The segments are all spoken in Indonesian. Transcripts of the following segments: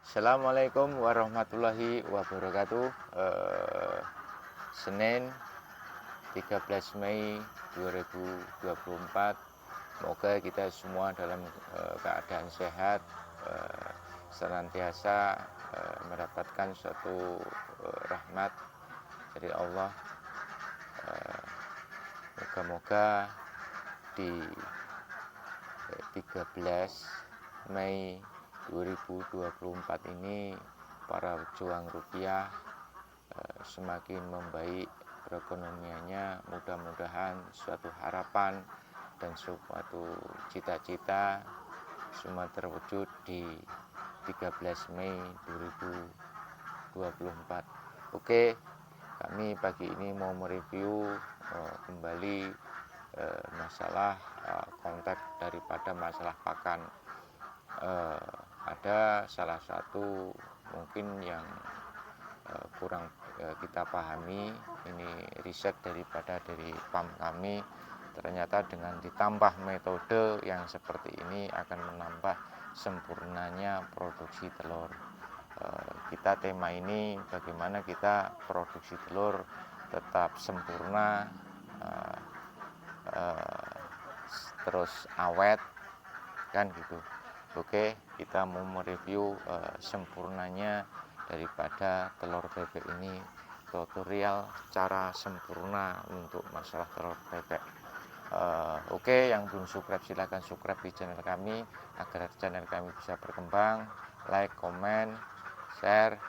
Assalamualaikum warahmatullahi wabarakatuh. Senin 13 Mei 2024. Semoga kita semua dalam keadaan sehat, senantiasa mendapatkan suatu rahmat dari Allah. Moga-moga di 13 Mei 2024 ini para pejuang rupiah semakin membaik perekonomiannya. Mudah-mudahan suatu harapan dan suatu cita-cita semua terwujud di 13 Mei 2024. Oke, kami pagi ini mau mereview kembali masalah konteks daripada masalah pakan. Ada salah satu mungkin yang kurang kita pahami, ini riset dari PAM kami, ternyata dengan ditambah metode yang seperti ini akan menambah sempurnanya produksi telur. Kita tema ini bagaimana kita produksi telur tetap sempurna, terus awet kan gitu. Oke, kita mau mereview sempurnanya daripada telur bebek ini, tutorial cara sempurna untuk masalah telur bebek. Oke, yang belum subscribe silahkan subscribe di channel kami agar channel kami bisa berkembang. Like, comment, share,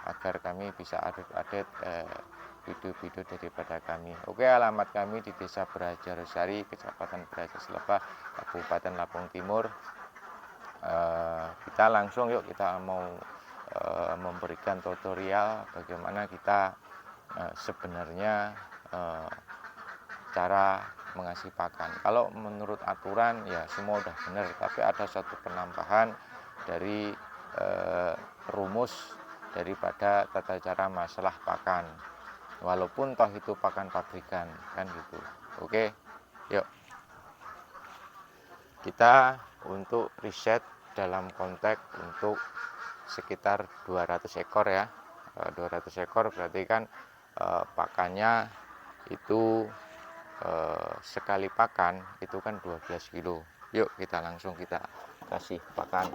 agar kami bisa update video-video daripada kami. Oke, alamat kami di Desa Brajarosari, Kecamatan Brajaslebah, Kabupaten Lampung Timur. Kita langsung yuk, kita mau memberikan tutorial bagaimana kita sebenarnya cara mengasih pakan. Kalau menurut aturan ya semua udah benar, tapi ada satu penambahan dari rumus daripada tata cara masalah pakan, walaupun toh itu pakan pabrikan kan gitu. Oke, yuk kita untuk riset dalam konteks untuk sekitar 200 ekor ya. 200 ekor berarti kan pakannya itu sekali pakan itu kan 12 kilo. Yuk kita langsung kita kasih pakan.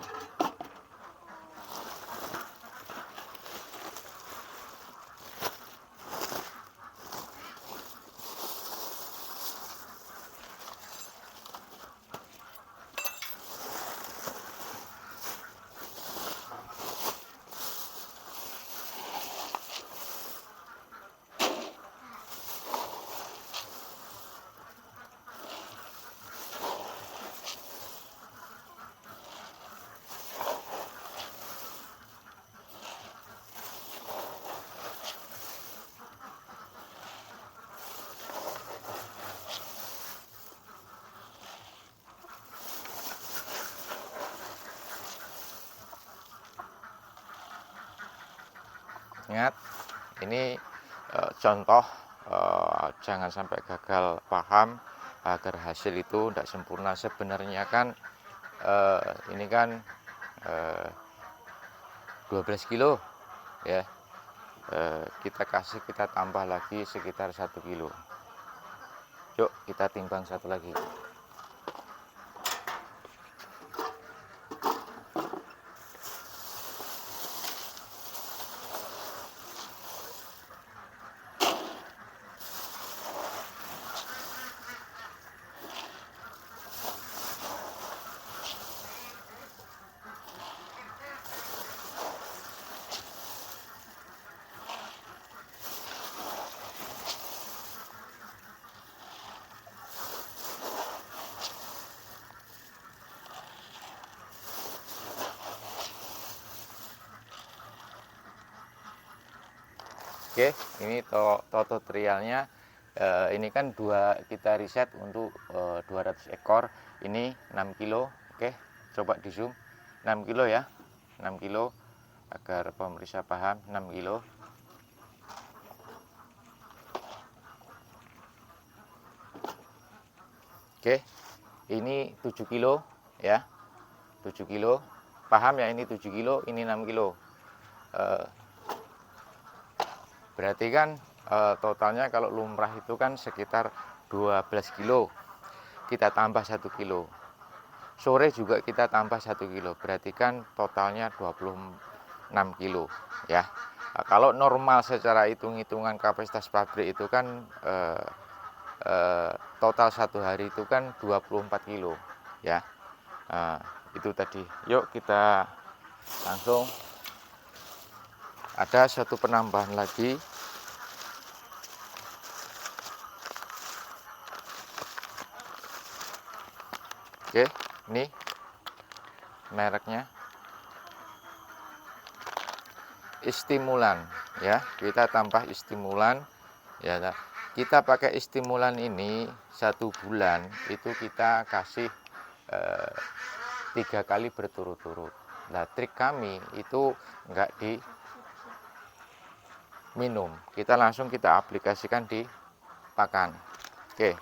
Ingat, ini contoh, jangan sampai gagal paham agar hasil itu tidak sempurna. Sebenarnya kan ini kan 12 kilo ya, kita tambah lagi sekitar 1 kilo. Yuk kita timbang satu lagi. Oke, ini tutorialnya. Ini kan kita riset untuk 200 ekor, ini 6 kilo. Oke, coba di zoom 6 kilo ya, 6 kilo agar pemirsa paham. 6 kilo. Oke, ini 7 kilo ya, 7 kilo. paham ya, ini 7 kilo, ini 6 kilo. Berarti kan totalnya kalau lumrah itu kan sekitar 12 kilo, kita tambah 1 kilo. Sore juga kita tambah 1 kilo, berarti kan totalnya 26 kilo ya. Kalau normal secara hitung-hitungan kapasitas pabrik itu kan total satu hari itu kan 24 kilo ya. Itu tadi. Yuk kita langsung, ada satu penambahan lagi. Oke, ini mereknya Istimulan ya. Kita tambah Istimulan ya. Kita pakai Istimulan ini 1 bulan itu kita kasih 3 kali berturut-turut. Nah, trik kami itu enggak diminum, kita langsung kita aplikasikan di pakan. Oke,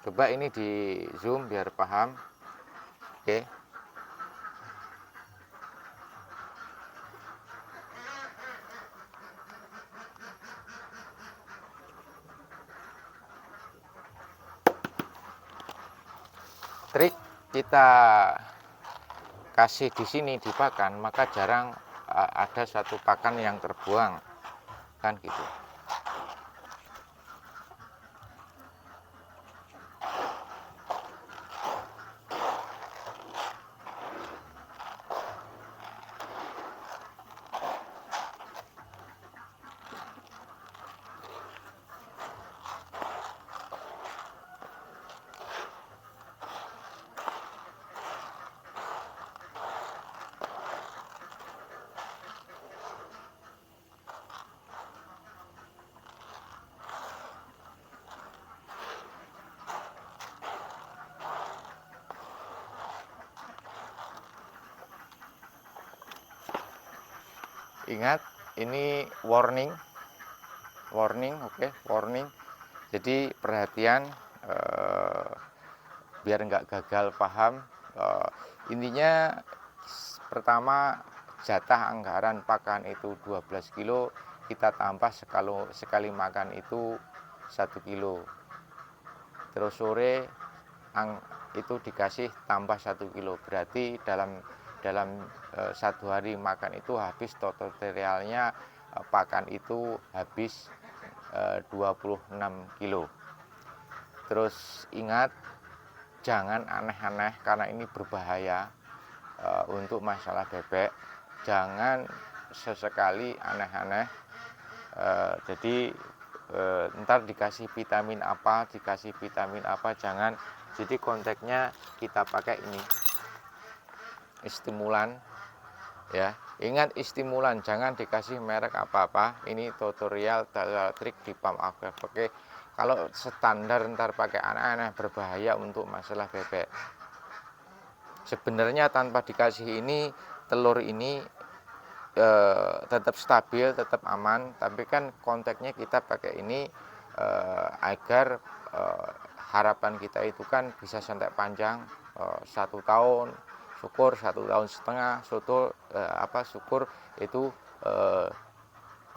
coba ini di zoom biar paham. Oke, trik kita kasih di sini di pakan, maka jarang ada satu pakan yang terbuang kan gitu. Ingat, ini warning, oke, warning. Jadi perhatian, biar nggak gagal paham. Intinya pertama, jatah anggaran pakan itu 12 kilo, kita tambah sekali makan itu 1 kilo. Terus sore itu dikasih tambah 1 kilo, berarti dalam satu hari makan itu habis totalnya pakan itu habis 26 kilo. Terus ingat, jangan aneh-aneh karena ini berbahaya untuk masalah bebek. Jangan sesekali aneh-aneh. Jadi ntar dikasih vitamin apa, jangan. Jadi konteksnya kita pakai ini Istimulan ya. Ingat, Istimulan, jangan dikasih merek apa-apa. Ini tutorial trik di Pam Agro. Oke, kalau standar ntar pakai aneh-aneh berbahaya untuk masalah bebek. Sebenarnya tanpa dikasih ini, telur ini tetap stabil, tetap aman, tapi kan konteksnya kita pakai ini agar harapan kita itu kan bisa sampai panjang, 1 tahun, syukur 1,5 tahun, syukur itu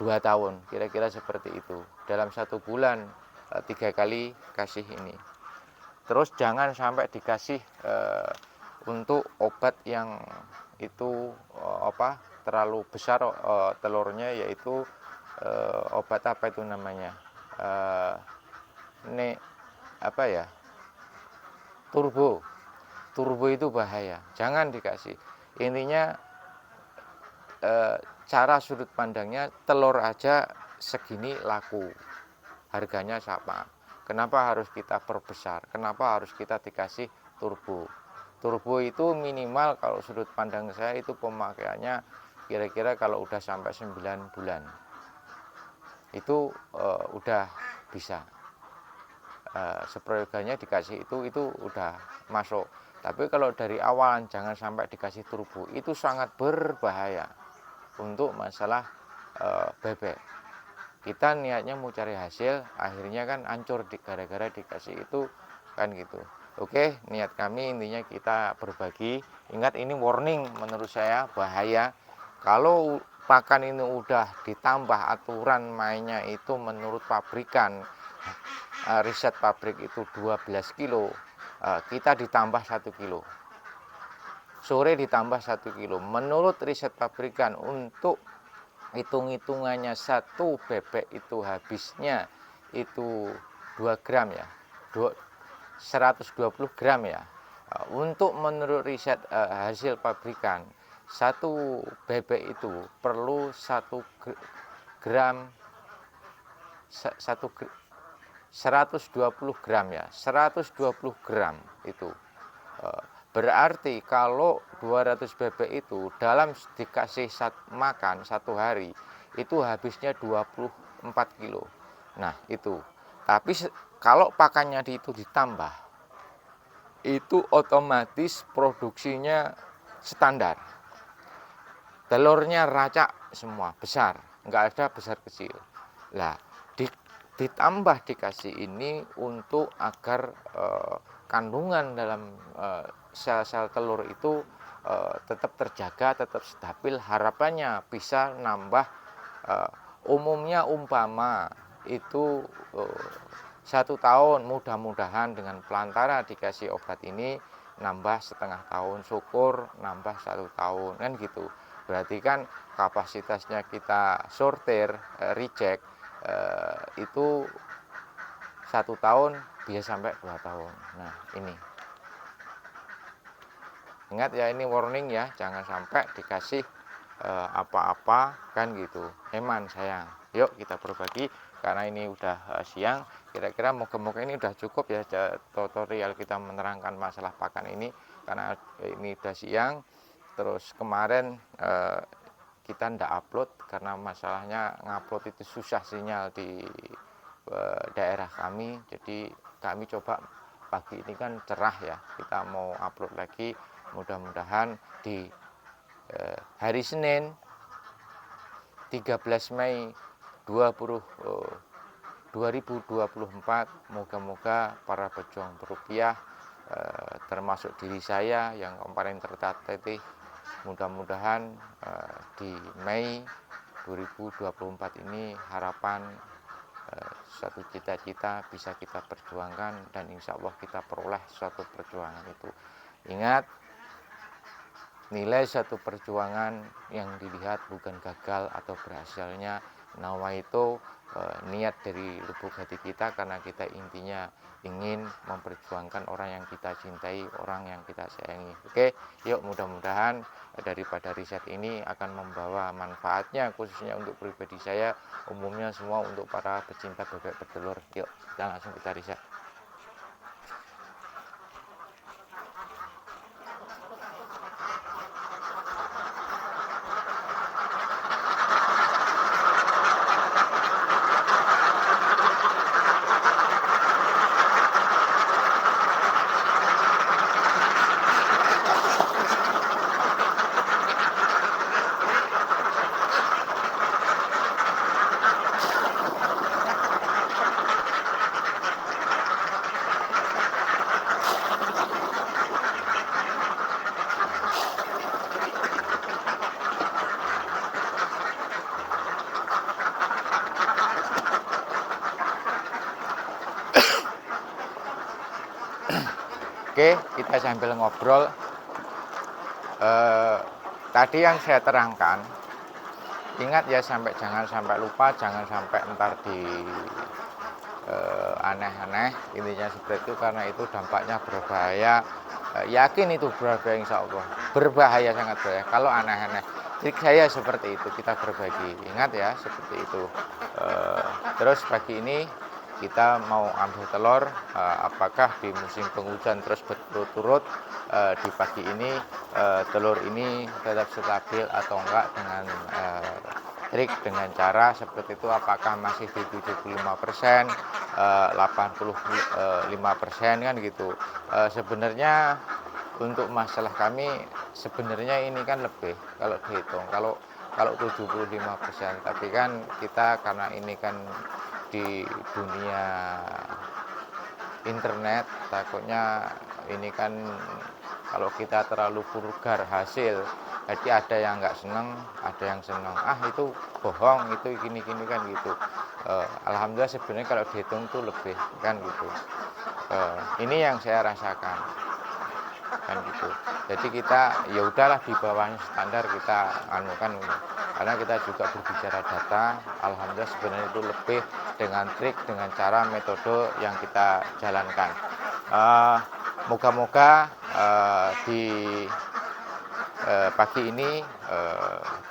2 tahun, kira-kira seperti itu. Dalam 1 bulan 3 kali kasih ini. Terus jangan sampai dikasih untuk obat yang itu terlalu besar telurnya, yaitu obat apa itu namanya, turbo itu bahaya, jangan dikasih. Intinya cara sudut pandangnya, telur aja segini laku, harganya sama, kenapa harus kita perbesar, kenapa harus kita dikasih turbo. Turbo itu minimal kalau sudut pandang saya itu pemakaiannya kira-kira kalau udah sampai 9 bulan itu udah bisa seproyogannya dikasih itu udah masuk. Tapi kalau dari awalan jangan sampai dikasih turbo, itu sangat berbahaya untuk masalah bebek. Kita niatnya mau cari hasil, akhirnya kan hancur gara-gara dikasih itu kan gitu. Oke, niat kami intinya kita berbagi. Ingat, ini warning menurut saya, bahaya. Kalau pakan ini udah ditambah aturan mainnya itu menurut pabrikan, riset pabrik itu 12 kilo, kita ditambah 1 kilo. Sore ditambah 1 kilo. Menurut riset pabrikan, untuk hitung-hitungannya satu bebek itu habisnya itu 2 gram ya, 120 gram ya. Untuk menurut riset hasil pabrikan, satu bebek itu perlu 1 gram, 120 gram ya, 120 gram itu. Berarti kalau 200 bebek itu dalam dikasih makan satu hari itu habisnya 24 kilo. Nah itu. Tapi kalau pakannya itu ditambah, itu otomatis produksinya standar. Telurnya racak semua, besar, nggak ada besar kecil. Lah, ditambah dikasih ini untuk agar kandungan dalam sel-sel telur itu tetap terjaga, tetap stabil. Harapannya bisa nambah, umumnya umpama itu 1 tahun, mudah-mudahan dengan pelantara dikasih obat ini nambah setengah tahun, syukur nambah 1 tahun, kan gitu. Berarti kan kapasitasnya kita sortir, reject, itu 1 tahun bisa sampai 2 tahun. Nah ini, ingat ya, ini warning ya, jangan sampai dikasih apa-apa kan gitu. Heman sayang. Yuk kita berbagi, karena ini udah siang. Kira-kira moga-moga ini udah cukup ya tutorial kita menerangkan masalah pakan ini, karena ini udah siang. Terus kemarin kita ndak upload karena masalahnya ngupload itu susah sinyal di daerah kami. Jadi kami coba pagi ini kan cerah ya, kita mau upload lagi. Mudah-mudahan di hari Senin 13 Mei 2024, moga-moga para pejuang berupiah, termasuk diri saya yang kemarin tertatih, mudah-mudahan di Mei 2024 ini harapan, suatu cita-cita bisa kita perjuangkan, dan insya Allah kita peroleh suatu perjuangan itu. Ingat, nilai satu perjuangan yang dilihat bukan gagal atau berhasilnya, nawa itu niat dari lubuk hati kita, karena kita intinya ingin memperjuangkan orang yang kita cintai, orang yang kita sayangi. Oke, yuk, mudah-mudahan daripada riset ini akan membawa manfaatnya, khususnya untuk pribadi saya, umumnya semua untuk para pecinta bebek bertelur. Yuk kita langsung kita riset. Oke, kita sambil ngobrol. Tadi yang saya terangkan, ingat ya, jangan sampai lupa, jangan sampai ntar di aneh-aneh, intinya seperti itu, karena itu dampaknya berbahaya. Yakin itu berbahaya, insya Allah berbahaya, sangat berbahaya kalau aneh-aneh. Trik saya seperti itu, kita berbagi, ingat ya, seperti itu. Terus pagi ini kita mau ambil telur, apakah di musim penghujan terus berturut-turut, di pagi ini telur ini tetap stabil atau enggak, dengan trik, dengan cara seperti itu. Apakah masih di 75%, 85% kan gitu. Sebenarnya untuk masalah kami, sebenarnya ini kan lebih kalau dihitung, kalau 75%, tapi kan kita karena ini kan di dunia internet, takutnya ini kan kalau kita terlalu vulgar hasil, jadi ada yang nggak seneng, ada yang seneng, itu bohong, itu gini-gini kan gitu. Alhamdulillah sebenarnya kalau dihitung tuh lebih kan gitu. Ini yang saya rasakan kan gitu. Jadi kita ya udahlah di bawah standar kita anukan, karena kita juga berbicara data. Alhamdulillah sebenarnya itu lebih dengan trik, dengan cara metode yang kita jalankan. Moga-moga di pagi ini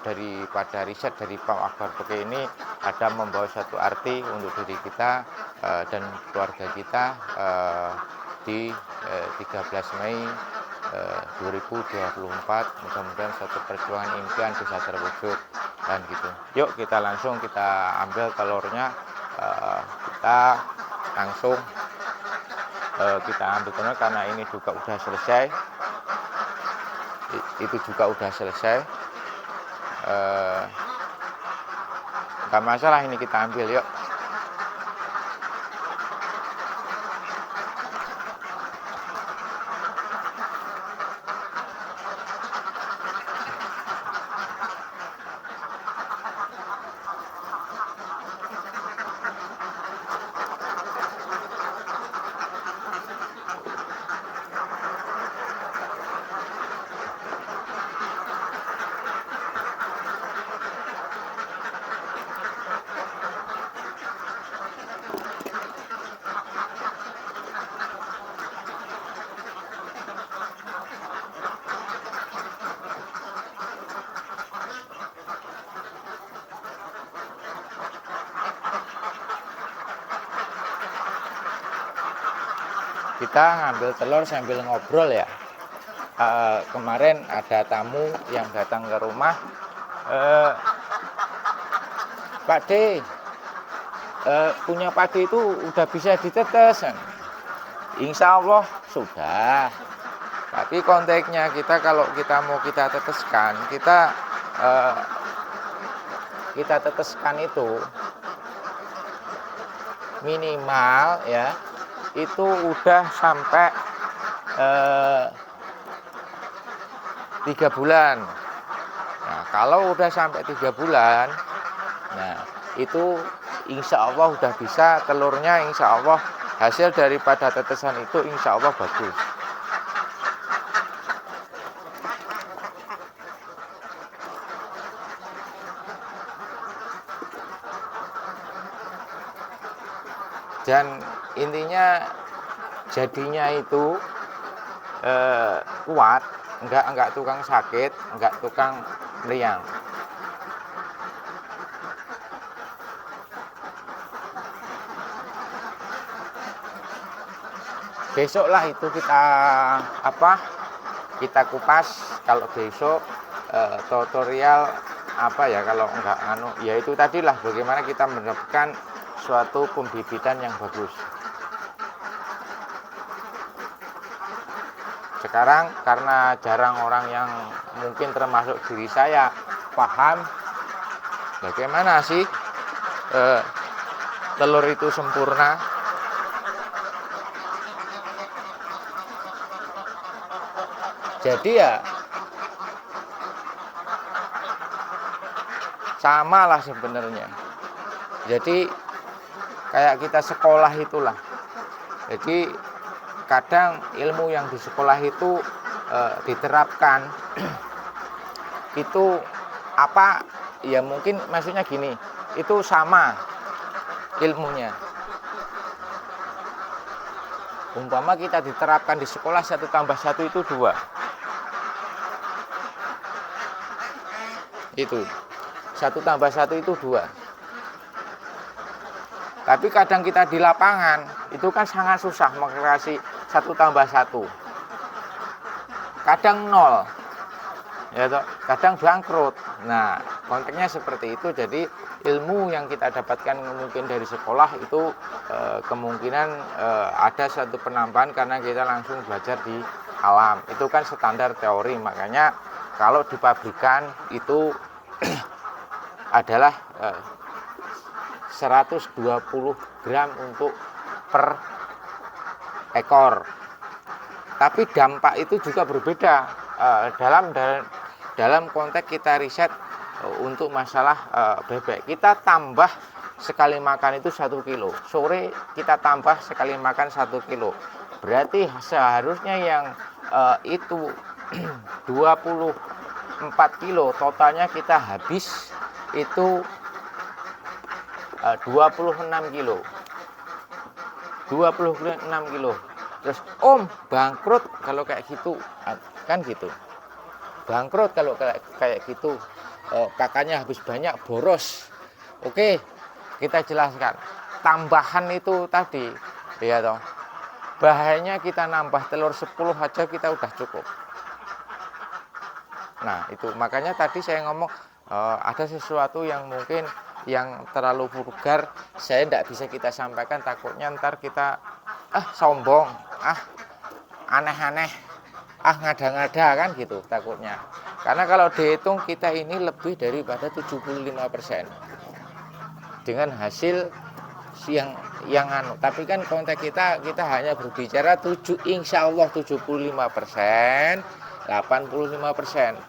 daripada riset dari Pak Akbar Beke ini ada membawa satu arti untuk diri kita dan keluarga kita di 13 Mei 2024. Mudah-mudahan satu perjuangan impian bisa terwujud dan gitu. Yuk kita langsung kita ambil telurnya, kita langsung kita ambil telur karena ini juga udah selesai, itu juga udah selesai, nggak masalah, ini kita ambil yuk. Kita ngambil telur sambil ngobrol ya. Kemarin ada tamu yang datang ke rumah, Pak D, punya padi itu udah bisa ditetes. Insya Allah sudah. Tapi konteksnya kita kalau kita mau kita teteskan, kita teteskan itu minimal ya itu udah sampai 3 bulan. Nah, kalau udah sampai 3 bulan, nah itu insya Allah udah bisa telurnya, insya Allah hasil daripada tetesan itu insya Allah bagus. Dan intinya jadinya itu kuat, enggak tukang sakit, enggak tukang meriang. Besoklah itu kita kupas. Kalau besok tutorial kalau enggak ya itu tadilah bagaimana kita mendapatkan suatu pembibitan yang bagus. Sekarang karena jarang orang yang mungkin termasuk diri saya paham bagaimana sih telur itu sempurna. Jadi ya sama lah sebenarnya. Jadi kayak kita sekolah itulah. Jadi kadang ilmu yang di sekolah itu diterapkan itu ya mungkin maksudnya gini, itu sama ilmunya. Umpama kita diterapkan di sekolah 1 tambah 1 itu 2. Itu 1 tambah 1 itu 2. Tapi kadang kita di lapangan itu kan sangat susah mengkreasi 1 tambah 1. Kadang 0, ya toh, kadang bangkrut. Nah, konteksnya seperti itu. Jadi ilmu yang kita dapatkan mungkin dari sekolah itu kemungkinan ada satu penambahan karena kita langsung belajar di alam. Itu kan standar teori. Makanya kalau di pabrikan itu adalah 120 gram untuk per ekor. Tapi dampak itu juga berbeda dalam konteks kita riset untuk masalah bebek. Kita tambah sekali makan itu 1 kilo, sore kita tambah sekali makan 1 kilo, berarti seharusnya yang itu 24 kilo, totalnya kita habis itu 26 kilo. 26 kilo. Terus Om bangkrut kalau kayak gitu, kan gitu. Bangkrut kalau kayak gitu, pakannya habis banyak, boros. Oke, kita jelaskan. Tambahan itu tadi, ya toh. Bahayanya kita nambah telur 10 aja kita udah cukup. Nah, itu makanya tadi saya ngomong ada sesuatu yang mungkin yang terlalu vulgar, saya tidak bisa kita sampaikan, takutnya ntar kita sombong, aneh-aneh, ngada-ngada kan gitu takutnya. Karena kalau dihitung kita ini lebih daripada 75% dengan hasil yang tapi kan konteks kita hanya berbicara insya Allah 75%, 85%,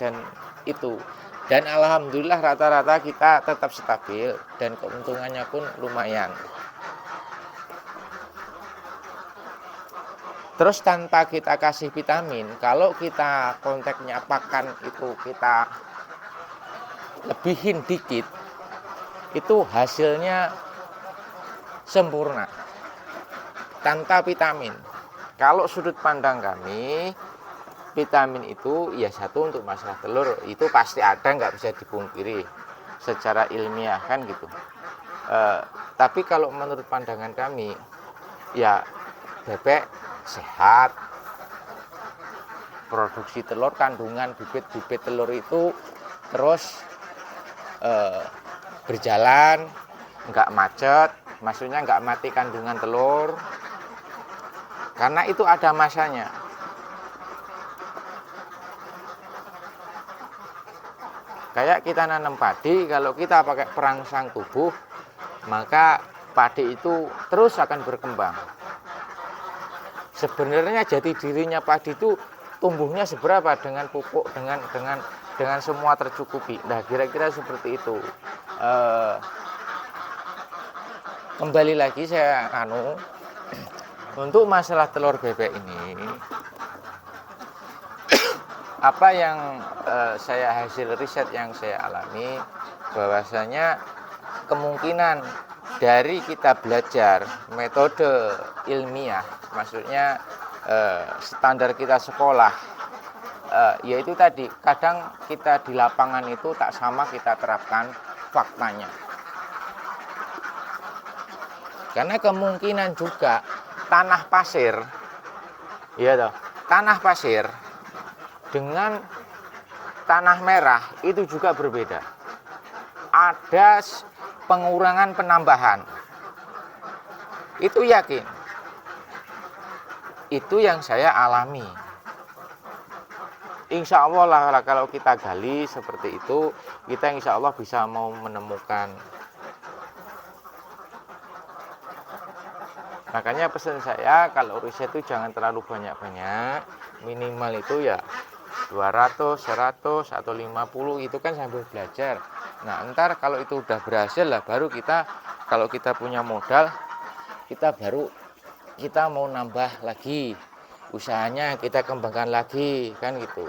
dan alhamdulillah rata-rata kita tetap stabil dan keuntungannya pun lumayan. Terus tanpa kita kasih vitamin, kalau kita konteksnya pakan itu kita lebihin dikit, itu hasilnya sempurna tanpa vitamin. Kalau sudut pandang kami, vitamin itu ya satu untuk masalah telur itu pasti ada, nggak bisa dipungkiri secara ilmiah kan gitu. Tapi kalau menurut pandangan kami, ya bebek sehat, produksi telur, kandungan bibit telur itu terus berjalan, nggak macet, maksudnya nggak mati kandungan telur, karena itu ada masanya. Kayak kita nanam padi, kalau kita pakai perangsang tubuh, maka padi itu terus akan berkembang. Sebenarnya jati dirinya padi itu tumbuhnya seberapa dengan pupuk, dengan semua tercukupi. Nah, kira-kira seperti itu. Kembali lagi saya untuk masalah telur bebek ini, apa yang hasil riset yang saya alami, bahwasanya kemungkinan dari kita belajar metode ilmiah, maksudnya standar kita sekolah, yaitu tadi kadang kita di lapangan itu tak sama kita terapkan faktanya. Karena kemungkinan juga tanah pasir, tanah pasir dengan tanah merah itu juga berbeda. Ada pengurangan penambahan. Itu yakin. Itu yang saya alami. Insya Allah lah kalau kita gali seperti itu, kita insya Allah bisa mau menemukan. Makanya pesan saya, kalau riset itu jangan terlalu banyak-banyak, minimal itu ya 200, 100, atau 50, itu kan sambil belajar. Nah, ntar kalau itu udah berhasil lah, baru kita, kalau kita punya modal, kita mau nambah lagi, usahanya kita kembangkan lagi, kan gitu.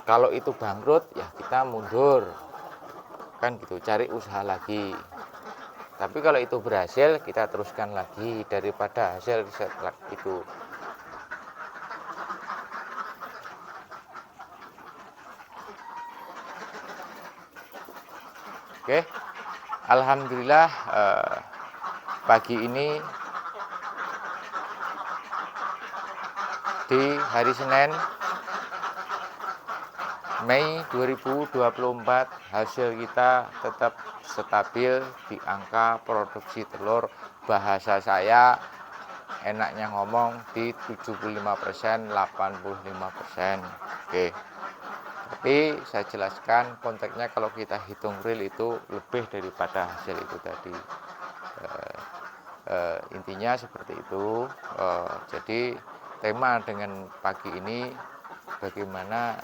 Kalau itu bangkrut, ya kita mundur, kan gitu, cari usaha lagi. Tapi kalau itu berhasil, kita teruskan lagi daripada hasil riset itu. Oke, alhamdulillah pagi ini di hari Senin Mei 2024, hasil kita tetap stabil di angka produksi telur, bahasa saya enaknya ngomong di 75%, 85%. Oke. Tapi Tapi saya jelaskan konteksnya kalau kita hitung real itu lebih daripada hasil itu tadi. Intinya seperti itu. Jadi tema dengan pagi ini bagaimana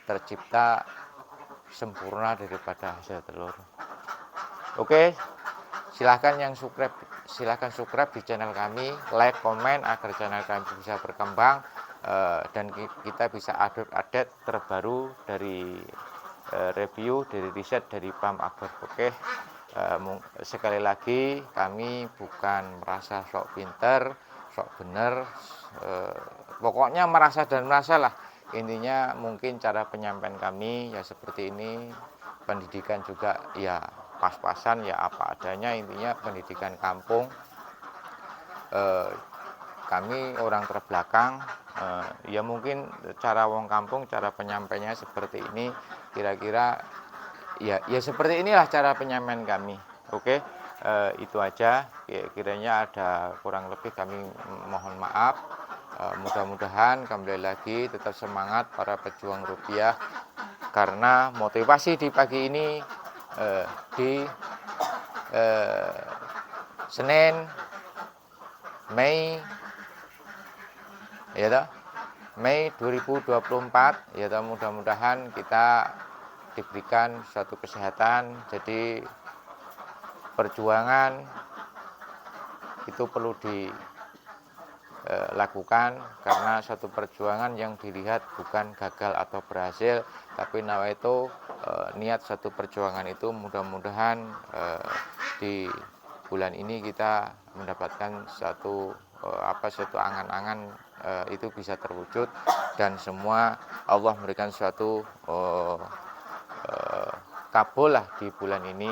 tercipta sempurna daripada hasil telur. Oke, silahkan subscribe di channel kami, like, komen agar channel kami bisa berkembang, dan kita bisa update terbaru dari review, dari riset dari PAM Akbar. Oke, sekali lagi kami bukan merasa sok pinter, sok bener, pokoknya merasa dan merasa lah. Intinya mungkin cara penyampaian kami ya seperti ini, pendidikan juga ya pas-pasan ya apa adanya, intinya pendidikan kampung. Kami orang terbelakang, ya mungkin cara wong kampung, cara penyampaiannya seperti ini, kira-kira ya seperti inilah cara penyampaian kami. Oke, itu aja, kiranya ada kurang lebih kami mohon maaf. Mudah-mudahan kembali lagi tetap semangat para pejuang rupiah, karena motivasi di pagi ini di Senin Mei ya toh, Mei 2024 ya toh, mudah-mudahan kita diberikan suatu kesehatan. Jadi perjuangan itu perlu dilakukan, karena suatu perjuangan yang dilihat bukan gagal atau berhasil, tapi nawaitu niat suatu perjuangan itu mudah-mudahan di bulan ini kita mendapatkan suatu angan-angan itu bisa terwujud, dan semua Allah memberikan suatu kabul lah di bulan ini.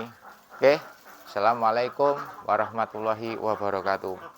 Oke, assalamualaikum warahmatullahi wabarakatuh.